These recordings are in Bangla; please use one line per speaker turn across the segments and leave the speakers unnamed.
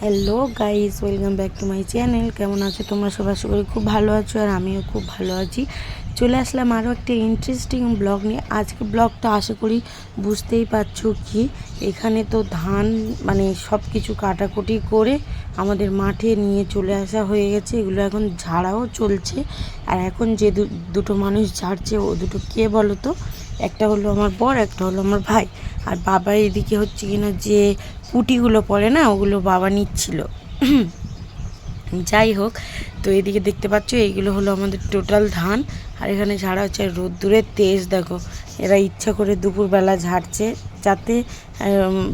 Hello guys, welcome back to my channel. কেমন আছো তোমরা সবাই? আশা করি খুব ভালো আছো, আর আমিও খুব ভালো আছি। চলে আসলাম আরও একটা ইন্টারেস্টিং ব্লগ নিয়ে। আজকে ব্লগটা আশা করি বুঝতেই পারছো কি, এখানে তো ধান মানে সব কিছু কাটাকুটি করে আমাদের মাঠে নিয়ে চলে আসা হয়ে গেছে। এগুলো এখন ঝাড়াও চলছে। আর এখন যে দুটো মানুষ ঝাড়ছে, ও দুটো কে বলো তো? একটা হলো আমার বর, একটা হলো আমার ভাই। আর বাবা এদিকে হচ্ছে কিনা যে পুটিগুলো পড়ে না, ওগুলো বাবা নিচ্ছিল। যাই হোক, তো এদিকে দেখতে পাচ্ছ এইগুলো হলো আমাদের টোটাল ধান। আর এখানে ঝাড়া হচ্ছে। রোদ্দুরের তেজ দেখো, এরা ইচ্ছা করে দুপুরবেলা ঝাড়ছে যাতে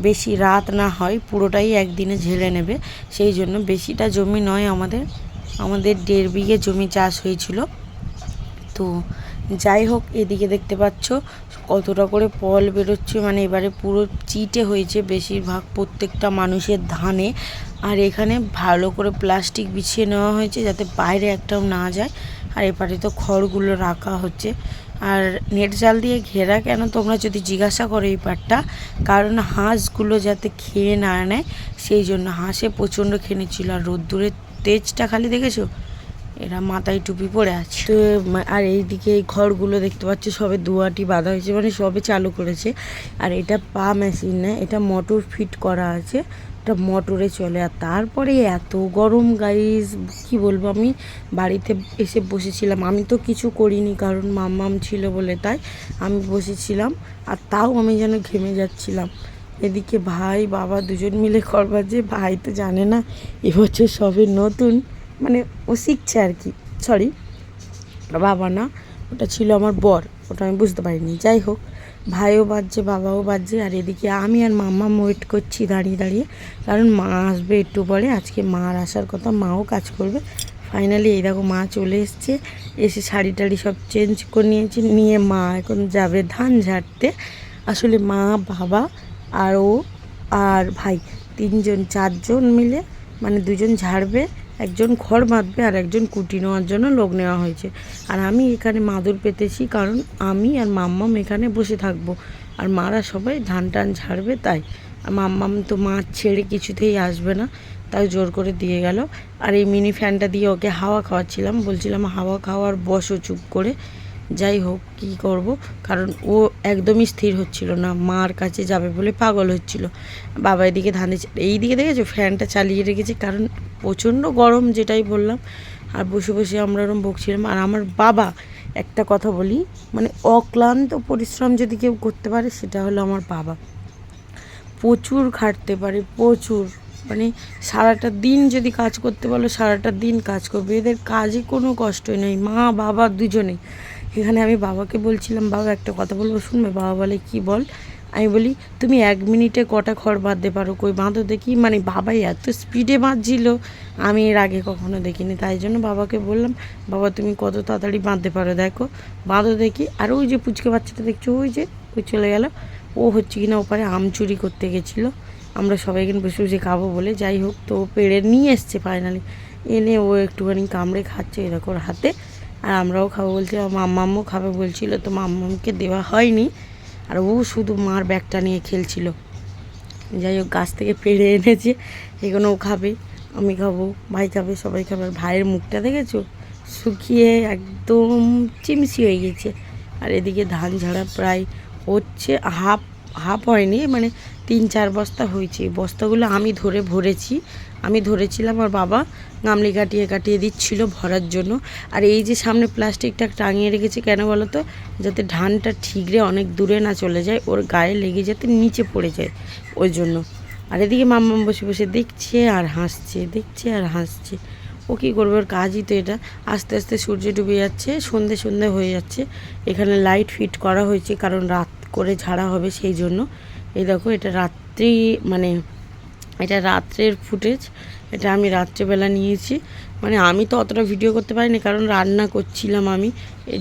বেশি রাত না হয়, পুরোটাই একদিনে ঝেড়ে নেবে। সেই জন্য বেশিটা জমি নয়, আমাদের 1.5 বিঘে জমি চাষ হয়েছিল। তো যাই হোক, এদিকে দেখতে পাচ্ছ কতটা করে পল বেরোচ্ছে, মানে এবারে পুরো চিটে হয়েছে বেশিরভাগ প্রত্যেকটা মানুষের ধানে। আর এখানে ভালো করে প্লাস্টিক বিছিয়ে নেওয়া হয়েছে যাতে বাইরে একটাও না যায়। আর এপারে তো খড়গুলো রাখা হচ্ছে। আর নেট জাল দিয়ে ঘেরা কেন তোমরা যদি জিজ্ঞাসা করো এই পাটটা, কারণ হাঁসগুলো যাতে খেয়ে না নেয়, সেই জন্য। হাঁসে প্রচণ্ড খেয়ে নিচ্ছিল। আর রোদ্দুরের তেজটা খালি দেখেছো, এরা মাথায় টুপি পরে আছে। তো আর এইদিকে এই ঘরগুলো দেখতে পাচ্ছি সবে দুয়াটি বাঁধা হয়েছে, মানে সবে চালু করেছে। আর এটা পা মেশিন না, এটা মোটর ফিট করা আছে, এটা মোটরে চলে। আর তারপরে এত গরম গাইস, কি বলবো। আমি বাড়িতে এসে বসেছিলাম, আমি তো কিছু করিনি কারণ মাম্মাম ছিল বলে, তাই আমি বসেছিলাম। আর তাও আমি যেন ঘেমে যাচ্ছিলাম। এদিকে ভাই বাবা দুজন মিলে করবার, যে ভাই তো জানে না এবছর সবে নতুন, মানে ও শিখছে আর কি। সরি, বাবা না, ওটা ছিল আমার বর, ওটা আমি বুঝতে পারিনি। যাই হোক, ভাইও বাজছে বাবাও বাজছে। আর এদিকে আমি আর মাম্মা ওয়েট করছি দাঁড়িয়ে দাঁড়িয়ে, কারণ মা আসবে একটু পরে। আজকে মার আসার কথা, মাও কাজ করবে। ফাইনালি এই দেখো মা চলে এসছে, এসে শাড়ি টাড়ি সব চেঞ্জ করে নিয়েছে, নিয়ে মা এখন যাবে ধান ঝাড়তে। আসলে মা, বাবা আর ও আর ভাই, 4জন মিলে, মানে 2জন ঝাড়বে, একজন খড় বাঁধবে, আর একজন কুটি নেওয়ার জন্য লোক নেওয়া হয়েছে। আর আমি এখানে মাদুর পেতেছি, কারণ আমি আর মাম্মাম এখানে বসে থাকবো, আর মারা সবাই ধান টান ঝাড়বে। তাই আর মাম্মাম তো মাছ ছেড়ে কিছুতেই আসবে না, তাই জোর করে দিয়ে গেল। আর এই মিনি ফ্যানটা দিয়ে ওকে হাওয়া খাওয়াচ্ছিলাম, বলছিলাম হাওয়া খাওয়ার বসো চুপ করে। যাই হোক, কী করব, কারণ ও একদমই স্থির হচ্ছিল না, মার কাছে যাবে বলে পাগল হচ্ছিল। বাবা এদিকে ধানে, এই দিকে দেখেছো ফ্যানটা চালিয়ে রেখেছে, কারণ প্রচণ্ড গরম, যেটাই বললাম। আর বসে বসে আমরা ওরম বকছিলাম। আর আমার বাবা, একটা কথা বলি, মানে অক্লান্ত পরিশ্রম যদি কেউ করতে পারে সেটা হলো আমার বাবা। প্রচুর খাটতে পারে, প্রচুর, মানে সারাটা দিন যদি কাজ করতে বলো সারাটা দিন কাজ করবে। এদের কাজে কোনো কষ্টই নেই, মা বাবা দুজনেই। এখানে আমি বাবাকে বলছিলাম, বাবা একটা কথা বলবো শুনবে? বাবা বলে কি বল? আমি বলি তুমি 1 মিনিটে কটা খড় বাঁধতে পারো, কই বাঁধো দেখি। মানে বাবাই এত স্পিডে বাঁধছিল, আমি এর আগে কখনো দেখিনি। তাই জন্য বাবাকে বললাম, বাবা তুমি কত তাড়াতাড়ি বাঁধতে পারো, দেখো বাঁধো দেখি। আর ওই যে পুচকে বাচ্চাটা দেখছো, ওই যে ওই চলে গেল, ও হচ্ছে কিনা ওপারে আম চুরি করতে গেছিলো, আমরা সবাই এখানে বসে বসে খাবো বলে। যাই হোক, তো পেড়ে নিয়ে এসছে ফাইনালি, এনে ও একটুখানি কামড়ে খাচ্ছে এরকম হাতে। আর আমরাও খাবো বলছি, মাম্মামও খাবে বলছিল, তো মাম্মামকে দেওয়া হয়নি। আর ও শুধু মার ব্যাগটা নিয়ে খেলছিল। যাই হোক, গাছ থেকে পেড়ে এনেছে, এগুলোও খাবে, আমি খাবো, ভাই খাবে, সবাই খাবে। আর ভাইয়ের মুখটা দেখেছো, শুকিয়ে একদম চিমসি হয়ে গেছে। আর এদিকে ধান ঝাড়া প্রায় হচ্ছে, হাফ হাফ হয়নি, মানে 3-4 বস্তা হয়েছে। বস্তাগুলো আমি ধরে ভরেছি, আমি ধরেছিলাম, আর বাবা গামলি কাটিয়ে কাটিয়ে দিচ্ছিল ভরার জন্য। আর এই যে সামনে প্লাস্টিকটা টাঙিয়ে রেখেছে কেন বলো তো? যাতে ধানটা ঠিকরে অনেক দূরে না চলে যায়, ওর গায়ে লেগে যাতে নিচে পড়ে যায়, ওই জন্য। আর এদিকে মাম্মাম বসে বসে দেখছে আর হাসছে, দেখছে আর হাসছে। ও কী করবে, ওর কাজই তো এটা। আস্তে আস্তে সূর্য ডুবে যাচ্ছে, সন্ধে সন্ধে হয়ে যাচ্ছে। এখানে লাইট ফিট করা হয়েছে, কারণ রাত করে ঝাড়া হবে সেই জন্য। এই দেখো, এটা রাত্রি, মানে এটা রাত্রের ফুটেজ, এটা আমি রাত্রেবেলা নিয়েছি। মানে আমি তো অতটা ভিডিও করতে পারিনি, কারণ রান্না করছিলাম আমি।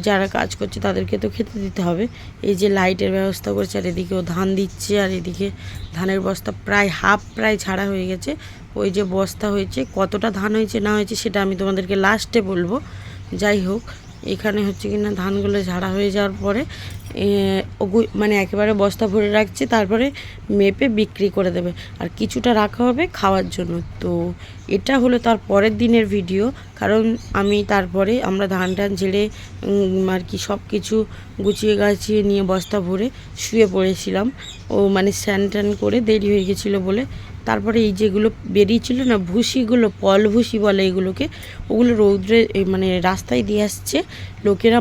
যারা কাজ করছে তাদেরকে তো খেতে দিতে হবে। এই যে লাইটের ব্যবস্থা করছে, আর এদিকেও ধান দিচ্ছে, আর এদিকে ধানের বস্তা প্রায় হাফ প্রায় ছাড়া হয়ে গেছে। ওই যে বস্তা হয়েছে, কতটা ধান হয়েছে না হয়েছে সেটা আমি তোমাদেরকে লাস্টে বলবো। যাই হোক, এখানে হচ্ছে কিনা ধানগুলো ঝাড়া হয়ে যাওয়ার পরে মানে একেবারে বস্তা ভরে রাখছে, তারপরে মেপে বিক্রি করে দেবে, আর কিছুটা রাখা হবে খাওয়ার জন্য। তো এটা হলো তার পরের দিনের ভিডিও, কারণ আমি তারপরে আমরা ধান টান ঝেড়ে আর কি সব কিছু গুছিয়ে গাছিয়ে নিয়ে বস্তা ভরে শুয়ে পড়েছিলাম। মানে স্নান টান করে দেরি হয়ে গেছিলো বলে। তারপরে এই যেগুলো বেরিয়েছিল না ভুসিগুলো, পল ভুসি বলে এগুলোকে, ওগুলো রৌদ্রে মানে রাস্তায় দিয়ে আসছে লোকেরা,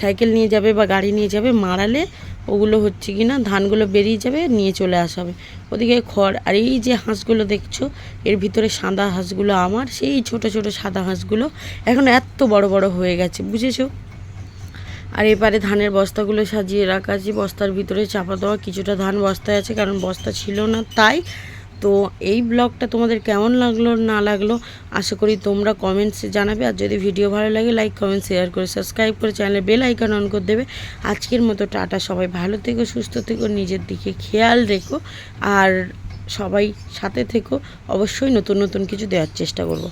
সাইকেল নিয়ে যাবে বা গাড়ি নিয়ে যাবে, মারালে ওগুলো হচ্ছে কি না ধানগুলো বেরিয়ে যাবে, নিয়ে চলে আসাবে। ওদিকে খড়, আর এই যে হাঁসগুলো দেখছো এর ভিতরে সাদা হাঁসগুলো আমার, সেই ছোট ছোট সাদা হাঁসগুলো এখন এত বড় বড় হয়ে গেছে, বুঝেছো। আর এপারে ধানের বস্তাগুলো সাজিয়ে রাখা আছে, বস্তার ভিতরে চাপা দেওয়া কিছুটা ধান বস্তায় আছে, কারণ বস্তা ছিল না তাই। তো এই ব্লগটা তোমাদের কেমন লাগলো না লাগলো আশা করি তোমরা কমেন্টসে জানাবে। আর যদি ভিডিও ভালো লাগে লাইক কমেন্ট শেয়ার করে সাবস্ক্রাইব করে চ্যানেলের বেল আইকন অন করে দেবে। আজকের মতো টাটা, সবাই ভালো থেকো, সুস্থ থেকো, নিজের দিকে খেয়াল রেখো, আর সবাই সাথে থেকো। অবশ্যই নতুন নতুন কিছু দেওয়ার চেষ্টা করব।